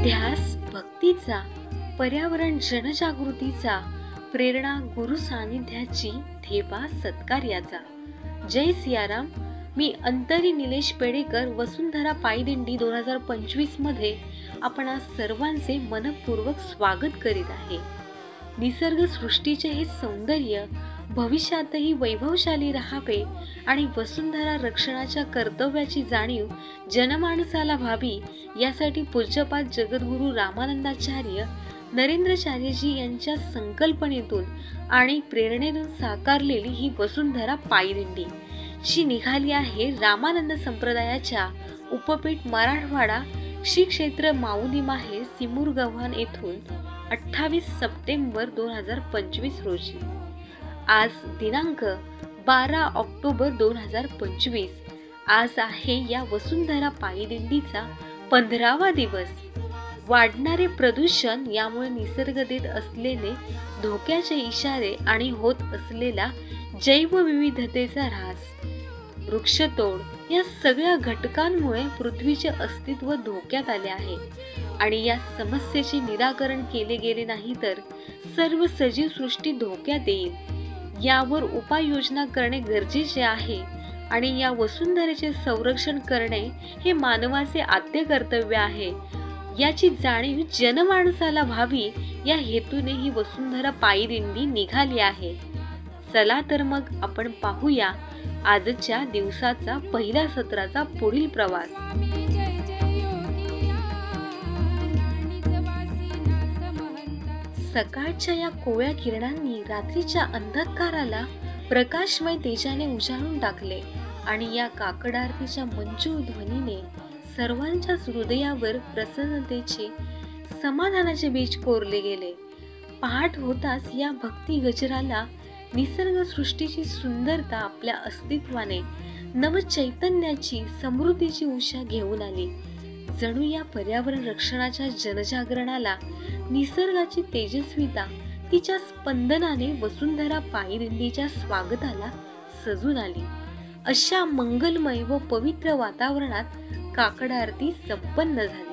ध्यास भक्तीचा, पर्यावरण जनजागृतीचा, प्रेरणा गुरु सानिध्याची, ठेवा सत्कार्याचा। जय सियाराम। मी अंतरी निलेश पेडेकर वसुंधरा पायदिंडी 2025 मध्ये आपण सर्वांचे मनपूर्वक स्वागत करीत आहे। निसर्ग सृष्टीचे हे सौंदर्य भविष्यातही वैभवशाली राहावे आणि वसुंधरा रक्षणाच्या कर्तव्याची जाणीव जनमानसाला व्हावी यासाठी पूज्यपाद जगद्गुरू रामानंदाचार्य नरेंद्राचार्यजी यांच्या संकल्पनेतून आणि प्रेरणेतून साकारलेली ही वसुंधरा पायदिंडी जी निघाली आहे रामानंद संप्रदायाच्या उपपीठ मराठवाडा श्री क्षेत्र माऊली माहेर सिमूर गव्हाण येथून 28 सप्टेंबर 2025 रोजी। आज दिनांक 12 ऑक्टोबर 2025। आज आहे या वसुंधरा पायदिंडीचा 15वा दिवस। वाढणारे प्रदूषण यामुळे निसर्ग देत असलेले धोक्याचे इशारे आणि होत असलेला जैवविविधतेचा ऱ्हास, वृक्षतोड या सगळ्या घटकांमुळे पृथ्वीचे अस्तित्व धोक्यात आले आहे आणि या समस्येचे निराकरण केले गेले नाही तर सर्व सजीव सृष्टी धोक्यात येईल। यावर उपाययोजना करणे गरजेचे आहे आणि या वसुंधरेचे संरक्षण करणे हे मानवाचे आद्य कर्तव्य आहे याची जाणीव जनमानसाला व्हावी या हेतूने ही वसुंधरा पायदिंडी निघाली आहे। चला तर मग आपण पाहूया आजच्या दिवसाचा पहिल्या सत्राचा पुढील प्रवास। सकाळच्या या कोवळ्या किरणांनी रात्रीच्या अंधकाराला प्रकाशमय तेजाने उजाळून टाकले आणि या काकड आरतीच्या मंजूळ ध्वनीने सर्वांच्याच हृदयावर प्रसन्नतेचे, समाधानाचे बीज कोरले गेले। पहाट होताच या भक्ती गजराला निसर्ग सृष्टीची सुंदरता आपल्या अस्तित्वाने नवचैतन्याची, समृद्धीची उषा घेऊन आली। जणू या पर्यावरण रक्षणाच्या जनजागरणाला निसर्गाची तेजस्विता तिच्या स्पंदनाने वसुंधरा पायदिंडीच्या स्वागताला सजून आली। अशा मंगलमय व पवित्र वातावरणात काकड आरती संपन्न झाली।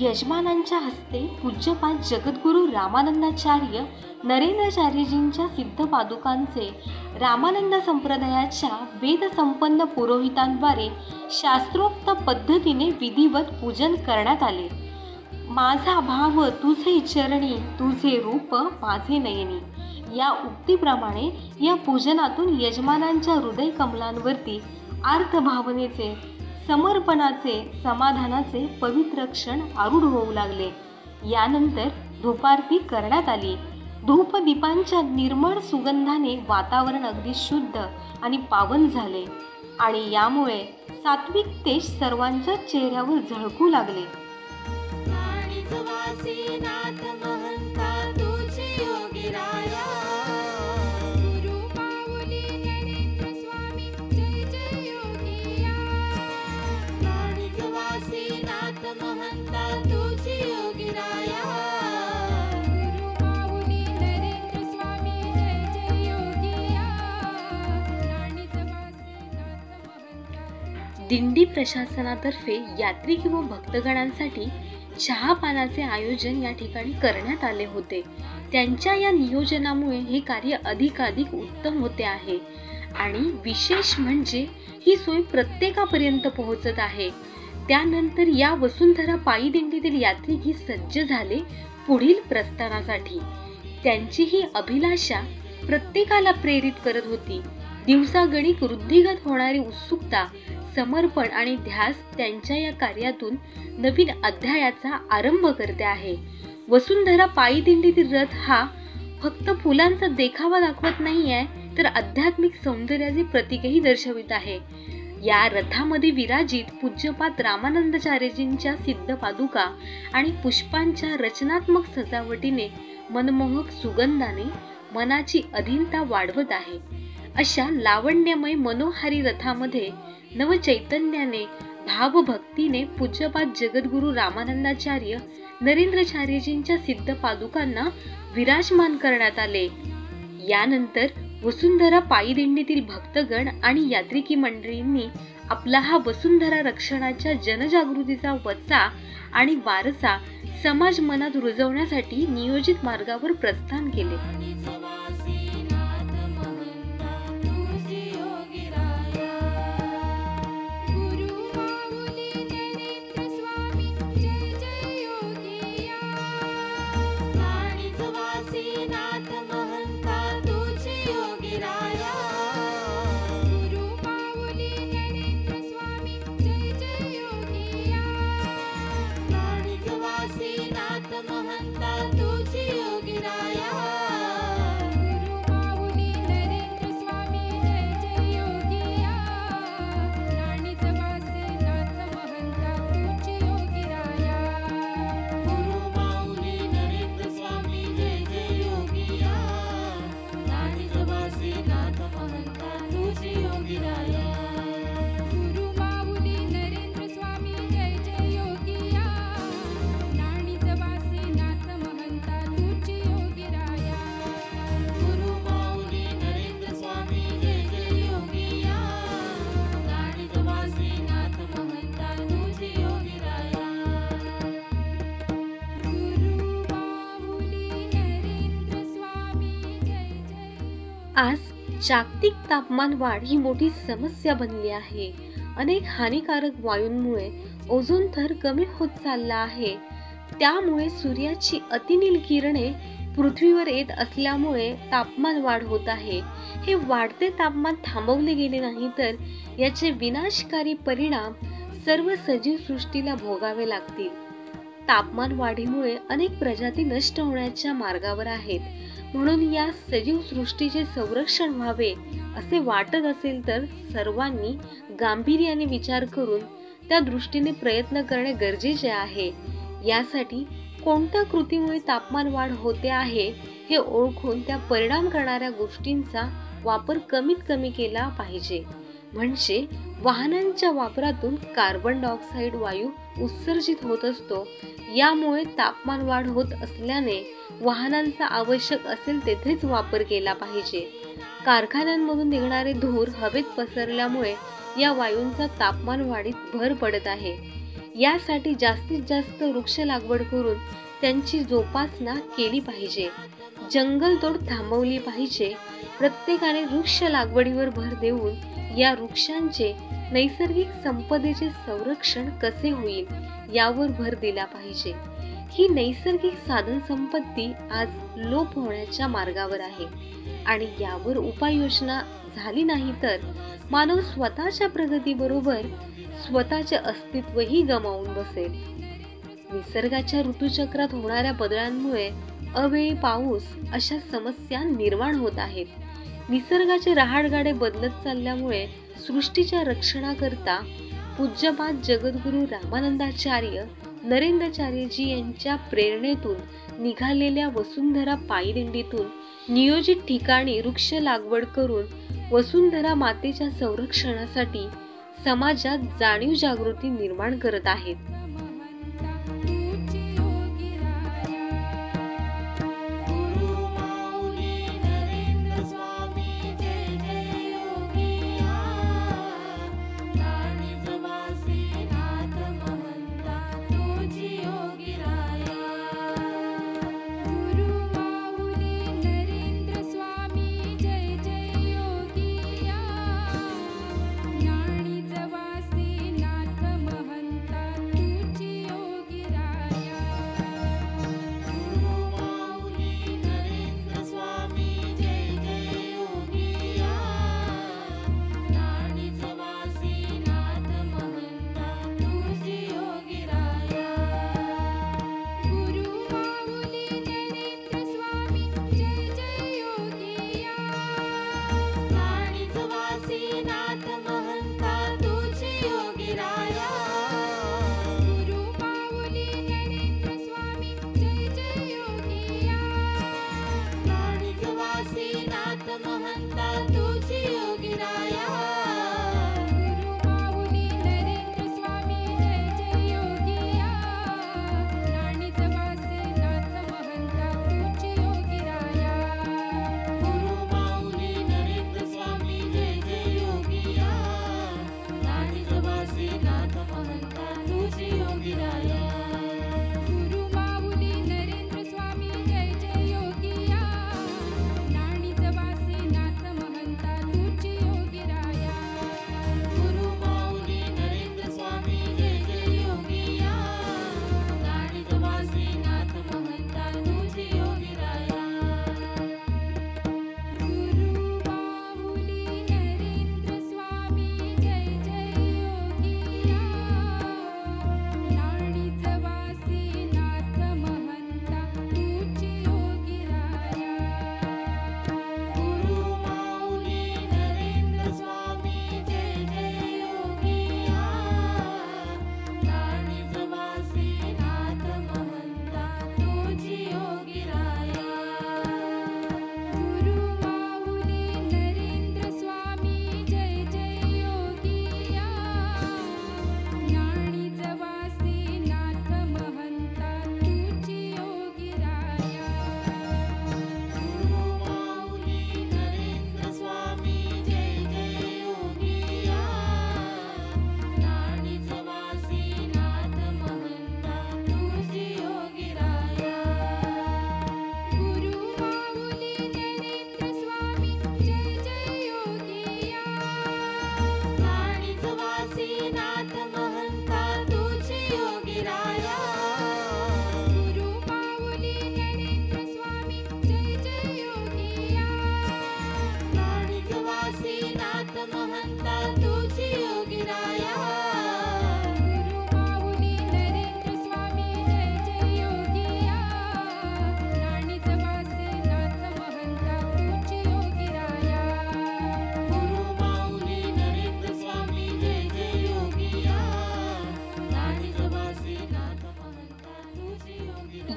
यजमानांच्या हस्ते पूज्यपाद जगद्गुरू रामानंदाचार्य नरेंद्राचार्यजींच्या सिद्ध पादुकांचे रामानंद संप्रदायाच्या वेदसंपन्न पुरोहितांद्वारे शास्त्रोक्त पद्धतीने विधिवत पूजन करण्यात आले। माझा भाव तुझे चरणी, तुझे रूप माझे नयनी या उक्तीप्रमाणे या पूजनातून यजमानांच्या हृदय कमलांवरती आर्त भावनेचे, समर्पणाचे, समाधानाचे पवित्र क्षण आरूढ होऊ लागले। यानंतर धूपारती करण्यात आली धूपदीपांच्या निर्मळ सुगंधाने वातावरण अगदी शुद्ध आणि पावन झाले आणि यामुळे सात्विक तेज सर्वांच्या चेहऱ्यावर झळकू लागले. दिंडी प्रशासनातर्फे यात्रिक व भक्तगणांसाठी चहा पानाचे आयोजन या ठिकाणी करण्यात आले होते. त्यांच्या या नियोजनामुळे हे कार्य अधिकाधिक उत्तम होते आहे आणि विशेष म्हणजे ही सोय प्रत्येकापर्यंत पोहोचत आहे. त्यानंतर या वसुंधरा पायी दिंडीतील यात्रिक सज्ज झाले पुढील प्रस्थानासाठी. त्यांची ही अभिलाषा प्रत्येकाला प्रेरित करत होती. दिवसागणिक वृद्धिगत होणारी उत्सुकता, समर्पण आणि ध्यास त्यांच्या या कार्यातून नवीन अध्यायाचा आरंभ करते आहे. वसुंधरा पायी दिंडीतील रथ हा फक्त फुलांचा देखावा दाखवत नाहीये, तर आध्यात्मिक सौंदर्याचे प्रतीकही दर्शवित आहे. या रथामध्ये विराजित पूज्यपाद रामानंदाचार्यजींच्या सिद्ध पादुका आणि पुष्पांच्या रचनात्मक सजावटीने मनमोहक सुगंधाने मनाची अधीनता वाढवत आहे. अशा लावण्यमय मनोहारी रथामध्ये नवचैतन्याने, भावभक्तीने पूज्यपाद जगद्गुरु रामानंदाचार्य नरेंद्रचार्यजींच्या सिद्ध पादुकांना विराजमान करण्यात आले. यानंतर वसुंधरा पायी दिंडीतील भक्तगण आणि यात्रिकी मंडळींनी आपला हा वसुंधरा रक्षणाच्या जनजागृतीचा वचा आणि वारसा समाज मनात रुजवण्यासाठी नियोजित मार्गावर प्रस्थान केले. आज जागतिक तापमान वाढ ही मोठी समस्या बनली आहे. अनेक हानिकारक वायूंमुळे ओझोन थर कमी होत चालला आहे. त्यामुळे सूर्याची अतिनील किरणे पृथ्वीवर येत असल्यामुळे तापमान वाढ होत आहे. हे वाढते तापमान थांबवले गेले नाही तर याचे विनाशकारी परिणाम सर्व सजीव सृष्टीला भोगावे लागतील. तापमान वाढीमुळे अनेक प्रजाती नष्ट होण्याच्या मार्गावर आहेत. म्हणून या सजीव सृष्टीचे संरक्षण व्हावे असे वाटत असेल तर सर्वांनी गांभीर्याने विचार करून त्या दृष्टीने प्रयत्न करणे गरजेचे आहे. यासाठी कोणत्या कृतीमुळे तापमान वाढ होते आहे हे ओळखून त्या परिणाम करणाऱ्या गोष्टींचा वापर कमीत कमी केला पाहिजे. म्हणजे वाहनांच्या वापरातून कार्बन डायऑक्साईड वायू उत्सर्जित होत असतो. यामुळे तापमान वाढ होत असल्याने वाहनांचा आवश्यक असेल तेथेच वापर केला पाहिजे. कारखान्यांमधून निघणारे धूर हवेत पसरल्यामुळे या वायूंचा तापमान वाढीत भर पडत आहे. यासाठी जास्तीत जास्त वृक्ष लागवड करून त्यांची जोपासना केली पाहिजे. जंगलतोड थांबवली पाहिजे. प्रत्येकाने वृक्ष लागवडीवर भर देऊन या वृक्षांचे नैसर्गिक संपदेचे संरक्षण कसे होईल यावर भर दिला पाहिजे. ही नैसर्गिक साधन संपत्ती आज लोप होण्याच्या मार्गावर आहे आणि यावर उपाययोजना झाली नाही तर मानव स्वतःच्या प्रगतीबरोबर स्वतःचे अस्तित्वही गमावून बसेल. निसर्गाच्या ऋतुचक्रात होणाऱ्या बदलांमुळे अवेळी पाऊस अशा समस्या निर्माण होत आहेत. निसर्गाचे रहाटगाडे बदलत चालल्यामुळे सृष्टीच्या रक्षणाकरता पूज्यपाद जगद्गुरू रामानंदाचार्य नरेंद्राचार्यजी यांच्या प्रेरणेतून निघालेल्या वसुंधरा पायदिंडीतून नियोजित ठिकाणी वृक्ष लागवड करून वसुंधरा मातेच्या संरक्षणासाठी समाजात जाणीव जागृती निर्माण करत आहेत.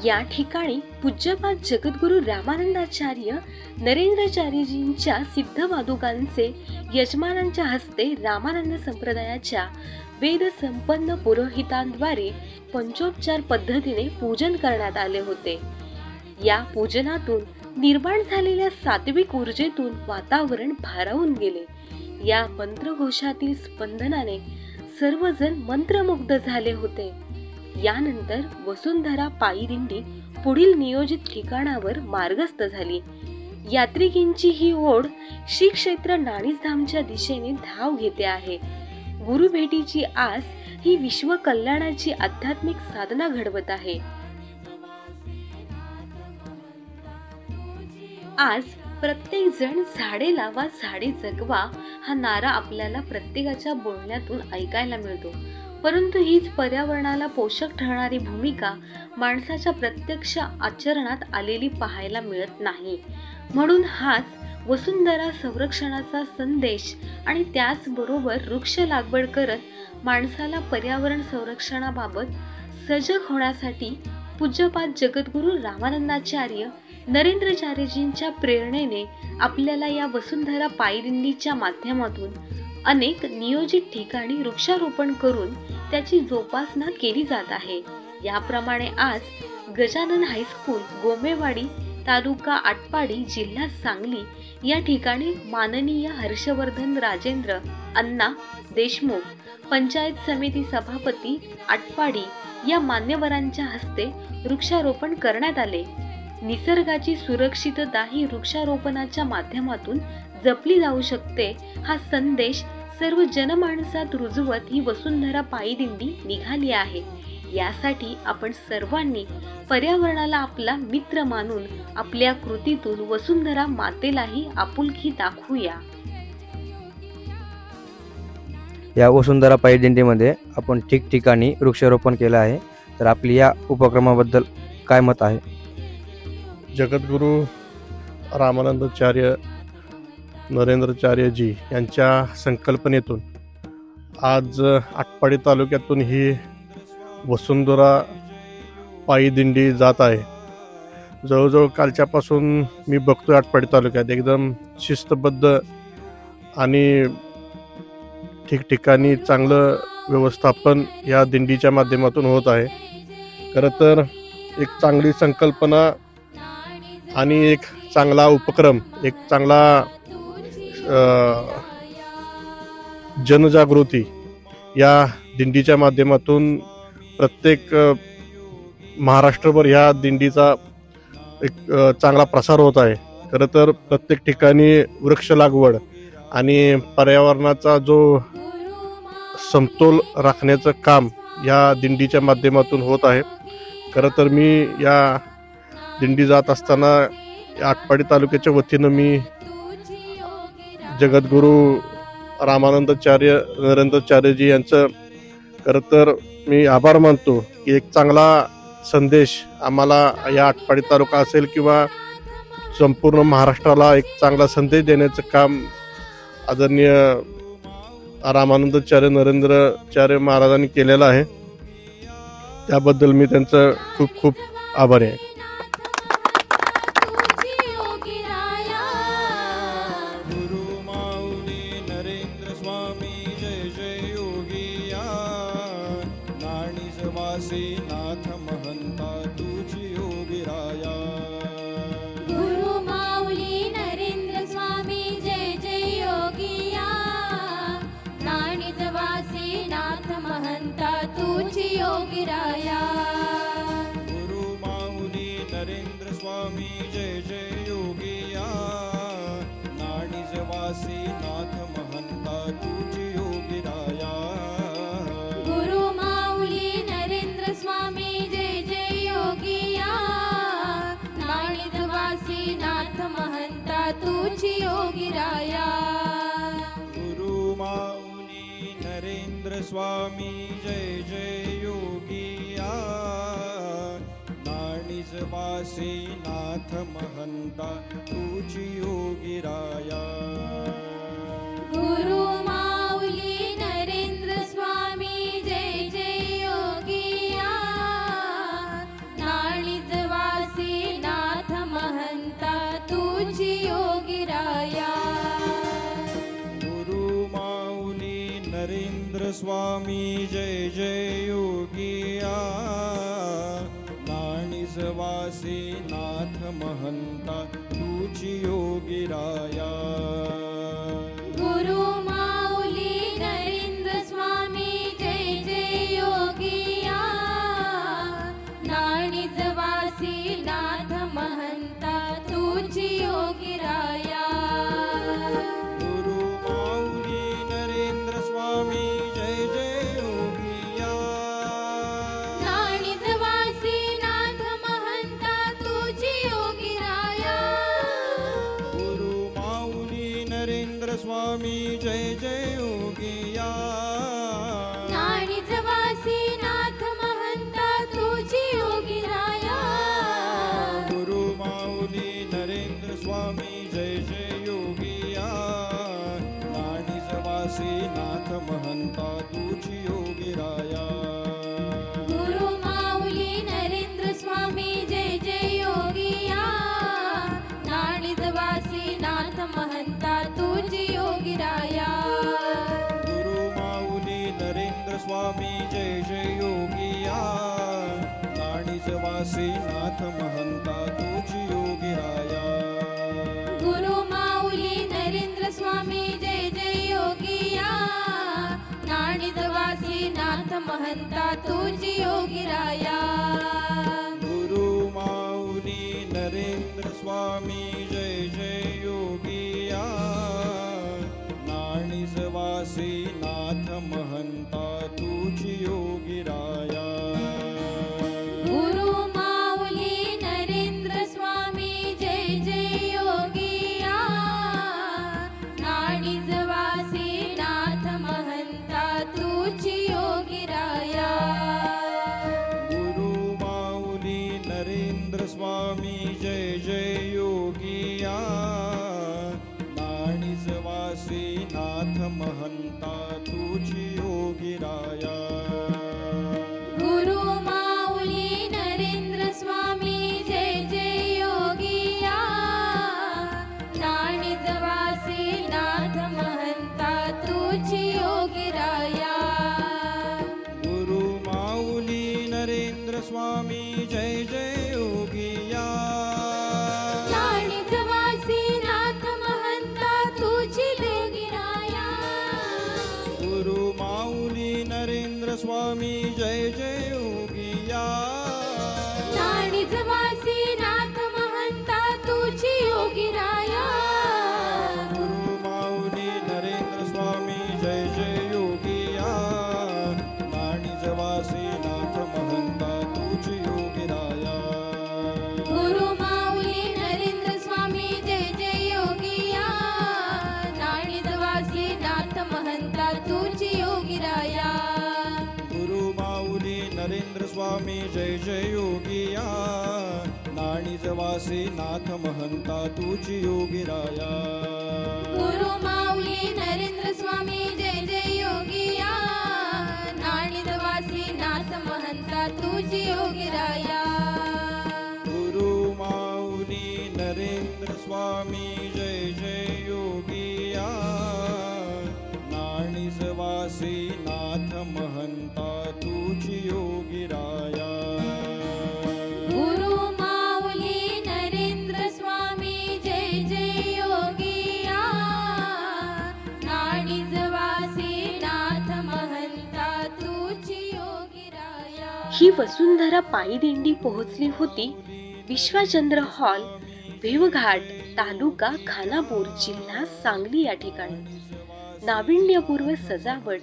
या ठिकाणी पूज्यपाद जगद्गुरू रामानंदाचार्य नरेंद्राचार्यजींच्या सिद्ध पादुकांचे यजमानांच्या हस्ते रामानंद संप्रदायाच्या वेद संपन्न पुरोहितांद्वारे पंचोपचार पद्धतीने पूजन करण्यात आले होते. या पूजनातून निर्माण झालेल्या सात्विक ऊर्जेतून वातावरण भारावून गेले. या मंत्रघोषातील स्पंदनाने सर्वजण मंत्रमुग्ध झाले होते. यानंतर वसुंधरा पायदिंडी पुढील नियोजित ठिकाणावर मार्गस्थ झाली. यात्रिकींची ही ओढ श्री क्षेत्र नाणीजधामच्या दिशेने धाव घेते आहे. गुरुभेटीची आस ही विश्व कल्याणाची आध्यात्मिक साधना घडवत आहे. आज प्रत्येक जण झाडे लावा झाडे जगवा हा नारा आपल्याला प्रत्येकाच्या बोलण्यातून ऐकायला मिळतो. परंतु हीच पर्यावरणाला पोषक ठरणारी भूमिका माणसाच्या प्रत्यक्ष आचरणात आलेली पाहायला मिळत नाही. म्हणून हाच वसुंधरा संरक्षणाचा संदेश आणि त्याचबरोबर वृक्ष लागवड करत माणसाला पर्यावरण संरक्षणाबाबत सजग होण्यासाठी पूज्यपाद जगद्गुरू रामानंदाचार्य नरेंद्राचार्यजींच्या प्रेरणेने आपल्याला या वसुंधरा पायदिंडीच्या माध्यमातून अनेक नियोजित ठिकाणी वृक्षारोपण करून त्याची जोपासना केली जात आहे. याप्रमाणे आज गजानन हायस्कूल गोमेवाडी तालुका आटपाडी जिल्हा सांगली या ठिकाणी माननीय हर्षवर्धन राजेंद्र अण्णा देशमुख पंचायत समिती सभापती आटपाडी या मान्यवरांच्या हस्ते वृक्षारोपण करण्यात आले. निसर्गाची सुरक्षितता ही वृक्षारोपणाच्या माध्यमातून जपली जाऊ शकते हा संदेश सर्व जनमानसात रुजवत ही वसुंधरा पायदिंडी निघाली आहे. यासाठी आपण सर्वांनी पर्यावरणाला आपला मित्र मानून आपल्या कृतीतून वसुंधरा मातेलाही आपुलकी दाखवूया. या वसुंधरा पायदिंडीमध्ये आपण ठिकठिकाणी वृक्षारोपण केलं आहे. तर आपली या उपक्रमाबद्दल काय मत आहे? जगद्गुरू रामानंदाचार्य नरेंद्राचार्यजी यांच्या संकल्पनेतून आज आटपाडी तालुक्यातून ही वसुंधरा पायदिंडी जात आहे. जवळजवळ कालच्यापासून मी बघतोय आटपाडी तालुक्यात एकदम शिस्तबद्ध आणि ठिकठिकाणी चांगलं व्यवस्थापन या दिंडीच्या माध्यमातून होत आहे. खरं तर एक चांगली संकल्पना आणि एक चांगला उपक्रम, एक चांगला जनजागृती या दिंडीच्या माध्यमातून प्रत्येक महाराष्ट्रभर ह्या दिंडीचा एक चांगला प्रसार होत आहे. खरं तर प्रत्येक ठिकाणी वृक्ष लागवड आणि पर्यावरणाचा जो समतोल राखण्याचं काम या दिंडीच्या माध्यमातून होत आहे. खरं तर मी या दिंडी जात असताना आटपाडी तालुक्याच्या वतीनं मी जगद्गुरू रामानंदाचार्य नरेंद्राचार्यजी यांचं खरं तर मी आभार मानतो की एक चांगला संदेश आम्हाला या आटपाडी तालुका असेल किंवा संपूर्ण महाराष्ट्राला एक चांगला संदेश देण्याचं काम आदरणीय रामानंदाचार्य नरेंद्राचार्य महाराजांनी केलेलं आहे. त्याबद्दल मी त्यांचं खूप खूप आभारी आहे. नाथ महंता तुझी योगी राया. गुरु माऊली नरेंद्र स्वामी जय जय योगिया. नाणीज वासी नाथ महंता तुझी योगी राया. गुरु माऊली नरेंद्र स्वामी जय जय योगिया. नाणीज वासी नाथ महंता तुझी योगी राया. स्वामी जय जय योगिया. नाणीजवासी नाथ महंता तुझी योगी राया. गुरु माऊली नरेंद्र स्वामी जय जय योगिया. नाणीजवासी नाथ महंता तुझी योगी राया. गुरु माऊली नरेंद्र स्वामी जय जय योगिया. नाणीजवासी नाथ महंता तुझी योगी राया. गुरु माऊली नरेंद्र स्वामी जय जय योगिया. नाणीजवासी नाथ महंता तुझी योगी राया. गुरु माऊली नरेंद्र स्वामी जय जय योगिया. नाणीजवासी नाथ महंता तुझी योगी राया. गुरु माऊली नरेंद्र स्वामी जय जय योगिया. नाणीजवासी नाथ महंता तुझी योगी राया. गुरु माऊली नरेंद्र स्वामी जय जय योगिया नाणीज वासी नाथ महंता तुझी योगिराया गुरु माऊली नरेंद्र स्वामी जय जय योगिया नाणिजवासी नाथ महंता तुझी योगिराया गुरु माऊली नरेंद्र स्वामी जय जय योगिया नाणीज वासी नाथ महंता तुझी योगिराया गुरु माऊली नरेंद्र स्वामी जय जय योगिया नाणिजवासी नाथ महंता तुझी योगिराया गुरु माऊली नरेंद्र स्वामी जय जय योगिया नाणीज वासी नाथ महंता तुझी योगिराया गुरु माऊली नरेंद्र स्वामी जय जय योगिया नाणिजवासी नाथ महंता तुझी योगिराया गुरु माऊली नरेंद्र स्वामी जय जय योगिया नाणिजवासी नाथ महंता तुझी योगिराया गुरु माऊली नरेंद्र स्वामी जय जय योगिया नाणिजवासी नाथ महंता तुझी योगिराया गुरु माऊली नरेंद्र स्वामी जय जय योगिया नाणीजवासी नाथ महंता तुझी योगिराया गुरु माऊली नरेंद्र स्वामी जय जय योगिया नाणिजवासी नाथ महंता तुझी योगिराया गुरु माऊली नरेंद्र स्वामी जय जय योगिया नाणीजवासी नाथ महंता तुझी योगिराया गुरु माऊली नरेंद्र स्वामी जय जय योगिया नाणिजवासी नाथ महंता तुझी योगिराया गुरु माऊली नरेंद्र स्वामी जय जय योगिया नाणीजवासी नाथ महंता तुझी योगिराया गुरु माऊली नरेंद्र स्वामी जय जय योगिया नाणिजवासी नाथ महंता तुझी योगिराया ही वसुंधरा पायी दिंडी पोहोचली होती विश्वचंद्र हॉल भेवघाट तालुका खानापूर जिल्हा सांगली या ठिकाणी. नाविन्यपूर्व सजावट,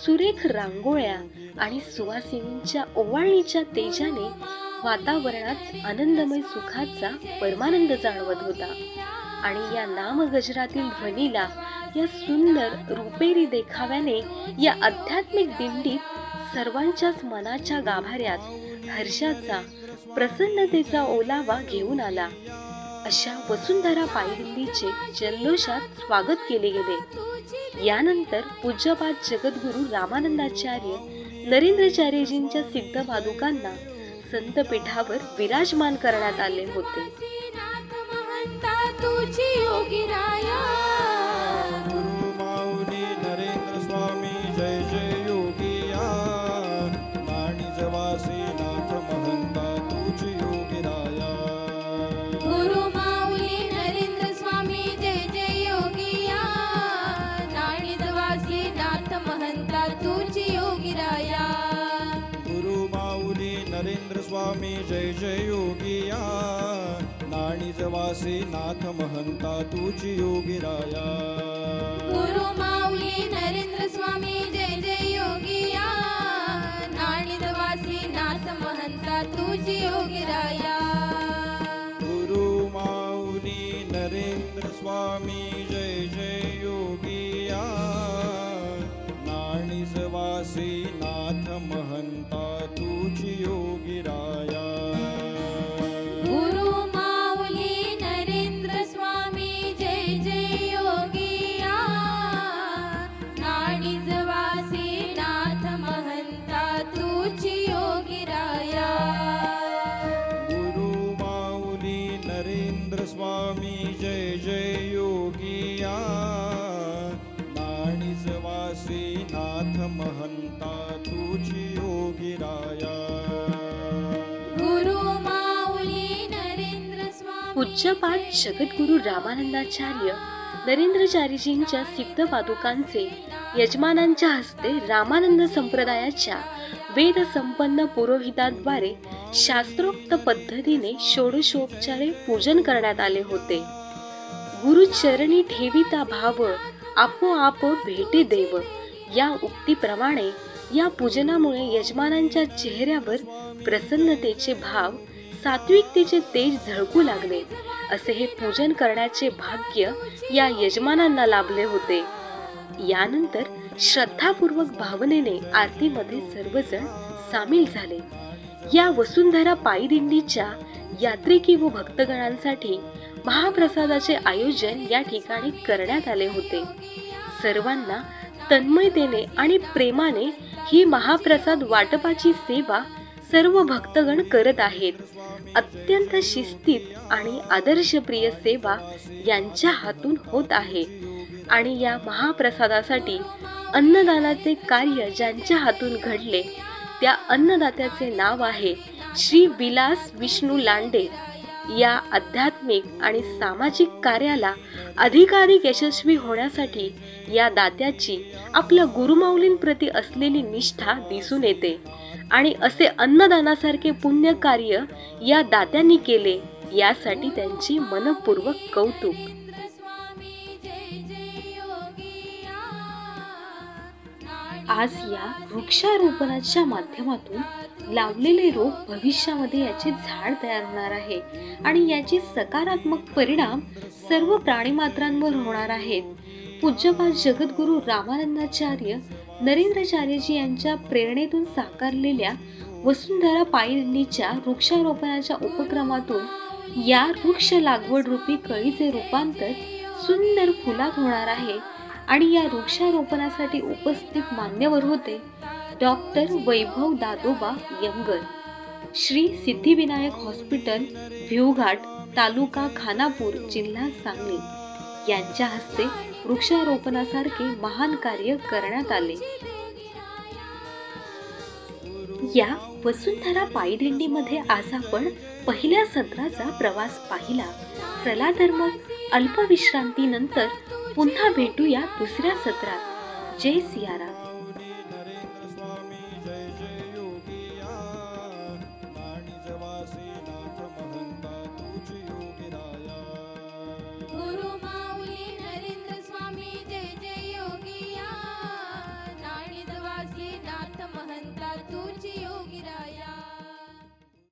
सुरेख रांगोळ्या आणि सुवासिनींच्या ओवाळणीच्या तेजाने वातावरणात आनंदमय सुखाचा परमानंद जाणवत होता. आणि या नामगजरातील ध्वनीला, या सुंदर रुपेरी देखाव्याने या आध्यात्मिक दिंडीत सर्वांच्याच मनाच्या गाभाऱ्यात हर्षाचा, प्रसन्नतेचा ओलावा घेऊन आला. अशा वसुंधरा पायी दिंडीचे जल्लोषात स्वागत केले गेले. यानंतर पूज्यपाद जगद्गुरु रामानंदाचार्य नरेंद्राचार्यजींच्या सिद्ध पादुकांना संतपीठावर विराजमान करण्यात आले होते. नाथ महंता तुझी योगिराया गुरु माऊली नरेंद्र स्वामी जय जय योगिया नाणीजवासी नाथ महंता तुझी योगिराया गुरु माऊली नरेंद्र स्वामी जय जय योगिया नाणिजवासी नाथ महंता तुझी योगिराया गुरु माऊली नरेंद्र स्वामी जय जय योगिया नाणीजवासी नाथ महंता तुझी योगिराया गुरु माऊली नरेंद्र स्वामी जय जय योगिया नाणिजवासी नाथ महंता तुझी योगिराया गुरु माऊली नरेंद्र स्वामी जय जय योगिया नाणीजवासी नाथ महंता तुझी योगिराया गुरु माऊली नरेंद्र स्वामी जय जय योगिया नाणिजवासी नाथ महंता तुझी योगिराया गुरु माऊली नरेंद्र स्वामी जय जय योगिया नाणीजवासी नाथ महंता तुझी पूज्यपाद जगद्गुरु रामानंदाचार्य नरेंद्रचार्यजींच्या सिद्ध पादुकांचे यजमानांच्या हस्ते रामानंद संप्रदायाच्या वेद संपन्न पुरोहिताद्वारे शास्त्रोक्त पद्धतीने षोडशोपचारे पूजन करण्यात आले होते. गुरुचरणी ठेविता भाव आपोआप भेटे देव या उक्तीप्रमाणे या पूजनामुळे यजमानांच्या चेहऱ्यावर प्रसन्नतेचे भाव, सात्विकतेचे तेज झळकू लागले. असे हे पूजन करण्याचे भाग्य या यजमानांना लाभले होते. यानंतर श्रद्धापूर्वक भावनेने आरतीमध्ये सर्वजण सामील झाले. या वसुंधरा पायदिंडीच्या यात्रिकी व भक्तगणांसाठी महाप्रसादाचे आयोजन या ठिकाणी करण्यात आले होते. सर्वांना तन्मयतेने आणि प्रेमाने ही महाप्रसाद वाटपाची सेवा सर्व भक्तगण करत आहेत. अत्यंत शिस्तीत आणि आदर्शप्रिय सेवा यांच्या हातून होत आहे आणि या महाप्रसादासाठी अन्नदानाचे कार्य ज्यांच्या हातून घडले त्या अन्नदात्याचे नाव आहे श्री विलास विष्णू लांडे. या आध्यात्मिक आणि सामाजिक कार्याला अधिकाधिक यशस्वी होण्यासाठी या दात्याची आपल्या गुरुमाऊलींप्रती असलेली निष्ठा दिसून येते आणि असे अन्नदानासारखे पुण्य कार्य या दात्यांनी केले यासाठी त्यांचे मनपूर्वक कौतुक. आज या वृक्षारोपणाच्या माध्यमातून लावलेले रोप भविष्यामध्ये याचे झाड तयार होणार आहे आणि याचे सकारात्मक परिणाम सर्व प्राणीमात्रांवर होणार आहेत. पूज्यपाद जगद्गुरु रामानंदाचार्य नरेंद्रचार्यजी यांच्या प्रेरणेतून साकारलेल्या वसुंधरा पायदिंडीच्या वृक्षारोपणाच्या उपक्रमातून या वृक्ष लागवड रूपी कळीचे रूपांतर सुंदर फुलात होणार आहे आणि या वृक्षारोपणासाठी उपस्थित मान्यवर होते डॉक्टर वैभव दादोबा यमगर, श्री सिद्धिविनायक हॉस्पिटल, भिवघाट, तालुका खानापूर, जिल्हा सांगली यांच्या हस्ते वृक्षारोपणासारखे महान कार्य करण्यात आले. या वसुंधरा पायदिंडीमध्ये आज आपण पहिल्या सत्राचा प्रवास पाहिला. चला तर मग अल्पविश्रांतीनंतर पुन्हा भेटूया दुसऱ्या सत्रात. जय सियाराम.